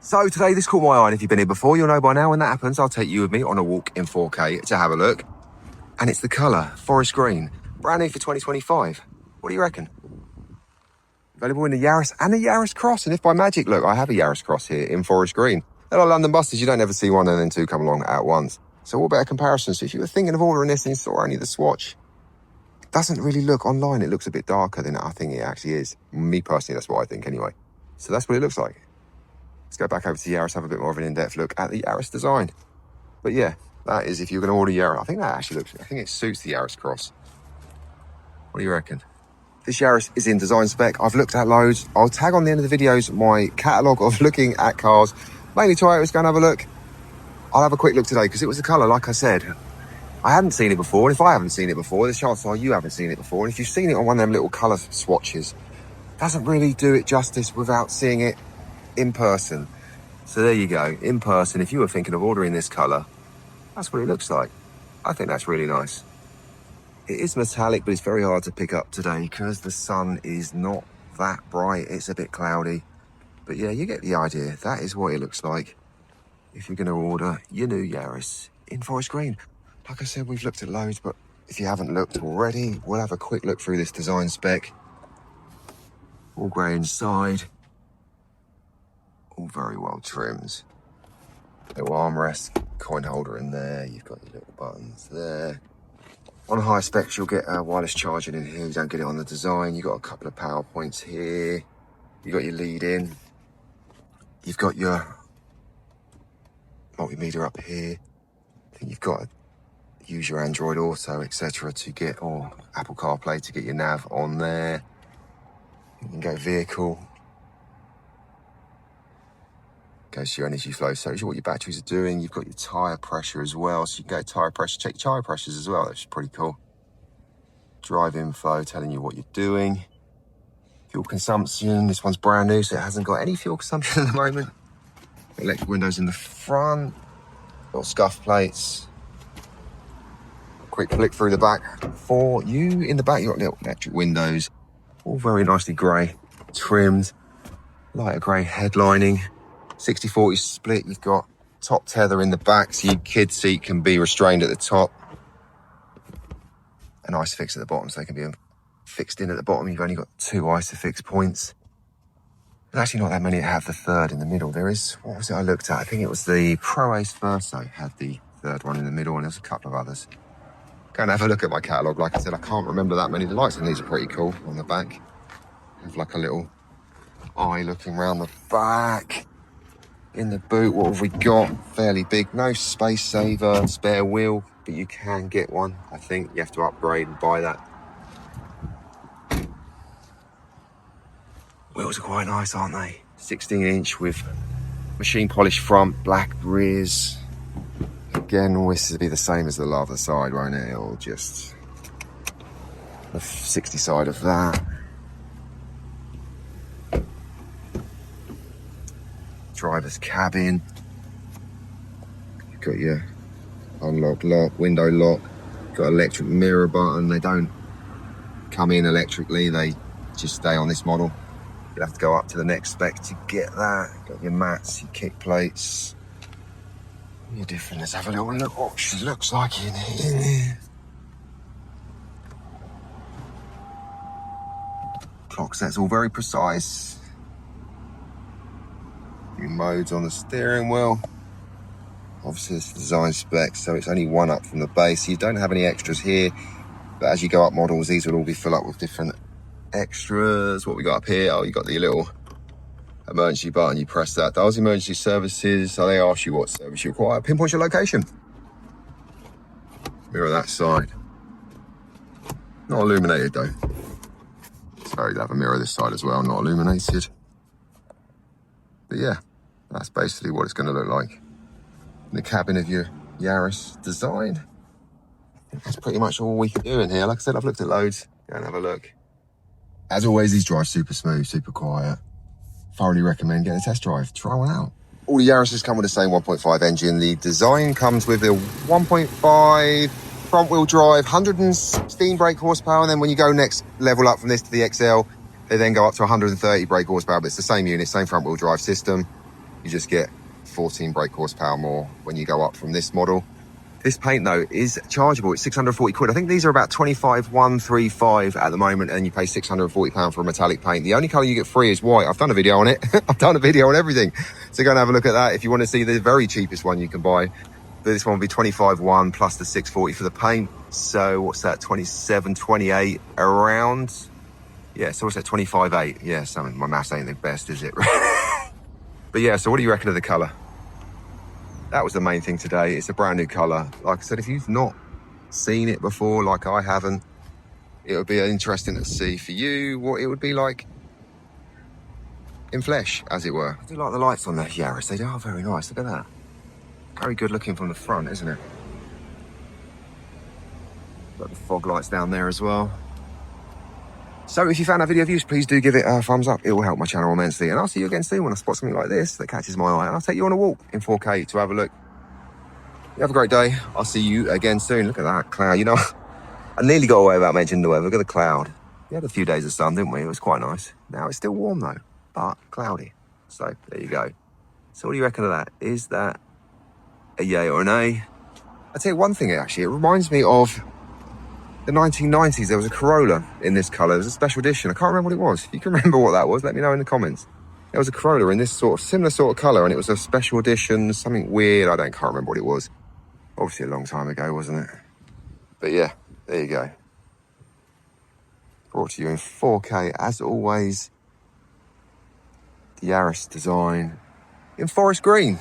So today this caught my eye, and if you've been here before, you'll know by now when that happens, I'll take you with me on a walk in 4K to have a look. And it's the colour, forest green, brand new for 2025. What do you reckon? Available in the Yaris and the Yaris Cross. And if by magic, look, I have a Yaris Cross here in forest green. They're like London buses, you don't ever see one and then two come along at once. So what better comparison? So if you were thinking of ordering this and you saw only the swatch, it doesn't really look online. It looks a bit darker than I think it actually is. Me personally, that's what I think anyway. So that's what it looks like. Let's go back over to Yaris, have a bit more of an in-depth look at the Yaris design. But yeah, that is if you're going to order Yaris. I think that actually looks, I think it suits the Yaris Cross. What do you reckon? This Yaris is in design spec. I've looked at loads. I'll tag on the end of the videos my catalogue of looking at cars. Mainly Toyotas, go and have a look. I'll have a quick look today because it was the colour, like I said. I hadn't seen it before, and if I haven't seen it before, the chances are you haven't seen it before. And if you've seen it on one of them little colour swatches, it doesn't really do it justice without seeing it in person. So there you go, in person, if you were thinking of ordering this colour, that's what it looks like. I think that's really nice. It is metallic, but it's very hard to pick up today because the sun is not that bright. It's a bit cloudy. But yeah, you get the idea. That is what it looks like if you're going to order your new Yaris in forest green. Like I said, we've looked at loads, but if you haven't looked already, we'll have a quick look through this design spec. All grey inside. All very well trimmed. Little armrest, coin holder in there. You've got your little buttons there. On high specs, you'll get wireless charging in here. You don't get it on the design. You've got a couple of power points here. You've got your lead in. You've got your multimeter up here. I think you've got to use your Android Auto, etc. to get, or Apple CarPlay to get your nav on there. You can go vehicle. Goes to your energy flow, so what your batteries are doing. You've got your tyre pressure as well, so you can go tyre pressure, check your tyre pressures as well. That's pretty cool. Drive info telling you what you're doing. Fuel consumption, this one's brand new, so it hasn't got any fuel consumption at the moment. Electric windows in the front, got scuff plates. Quick flick through the back for you. In the back, you've got little electric windows, all very nicely grey, trimmed, lighter grey headlining. 60-40 split, you've got top tether in the back, so your kid seat can be restrained at the top. An ISOFIX at the bottom, so they can be fixed in at the bottom. You've only got 2 ISOFIX points. There's actually not that many that have the third in the middle. There is, what was it I looked at? I think it was the Pro Ace Verso had the third one in the middle, and there's a couple of others. Go and have a look at my catalogue. Like I said, I can't remember that many. The lights on these are pretty cool on the back. Have like a little eye looking around the back. In the boot, what have we got? Fairly big, no space saver, spare wheel, but you can get one. I think you have to upgrade and buy that. Wheels are quite nice, aren't they? 16-inch with machine polished front, black rears. Again, all this will be the same as the lava side, won't it? It'll just the 60 side of that. Driver's cabin. You've got your unlock, lock, window lock. You've got electric mirror button. They don't come in electrically, they just stay on this model. You'll have to go up to the next spec to get that. Got your mats, your kick plates. You're different. Let's have a little look what she looks like in here. Clock set's all very precise. Your modes on the steering wheel. Obviously it's design spec, so it's only one up from the base. You don't have any extras here, but as you go up models, these will all be filled up with different extras. What we got up here? Oh, you got the little emergency button. You press that. Those emergency services, so they ask you what service you require. Pinpoint your location. Mirror that side. Not illuminated though. So you have a mirror this side as well, not illuminated. But yeah, that's basically what it's going to look like in the cabin of your Yaris design. I think that's pretty much all we can do in here. Like I said, I've looked at loads. Go and have a look. As always, these drive super smooth, super quiet. Thoroughly recommend getting a test drive. Try one out. All the Yarises come with the same 1.5 engine. The design comes with a 1.5 front wheel drive, 116 brake horsepower. And then when you go next level up from this to the XL, they then go up to 130 brake horsepower, but it's the same unit, same front wheel drive system. You just get 14 brake horsepower more when you go up from this model. This paint though is chargeable. It's 640 quid. I think these are about 25,135 at the moment, and you pay 640 pound for a metallic paint. The only color you get free is white. I've done a video on it. I've done a video on everything. So go and have a look at that if you want to see the very cheapest one you can buy. But this one will be 25,1 plus the 640 for the paint. So what's that? 27, 28 around. Yeah, so what's that? 25.8. Yeah, something. My maths ain't the best, is it? But yeah, so what do you reckon of the color? That was the main thing today. It's a brand new color. Like I said, if you've not seen it before, like I haven't, it would be interesting to see for you what it would be like in flesh, as it were. I do like the lights on the Yaris. They are very nice. Look at that. Very good looking from the front, isn't it? Got the fog lights down there as well. So if you found that video of use, please do give it a thumbs up. It will help my channel immensely. And I'll see you again soon when I spot something like this that catches my eye. And I'll take you on a walk in 4K to have a look. You have a great day. I'll see you again soon. Look at that cloud. You know, I nearly got away without mentioning the weather. Look at the cloud. We had a few days of sun, didn't we? It was quite nice. Now it's still warm though, but cloudy. So there you go. So what do you reckon of that? Is that a yay or an A? I'll tell you one thing actually. It reminds me of the 1990s. There was a Corolla in this colour. It was a special edition. I can't remember what it was. If you can remember what that was, let me know in the comments. There was a Corolla in this sort of similar sort of colour, and it was a special edition, something weird. Can't remember what it was. Obviously a long time ago, wasn't it? But yeah, there you go. Brought to you in 4K, as always. The Yaris design in forest green.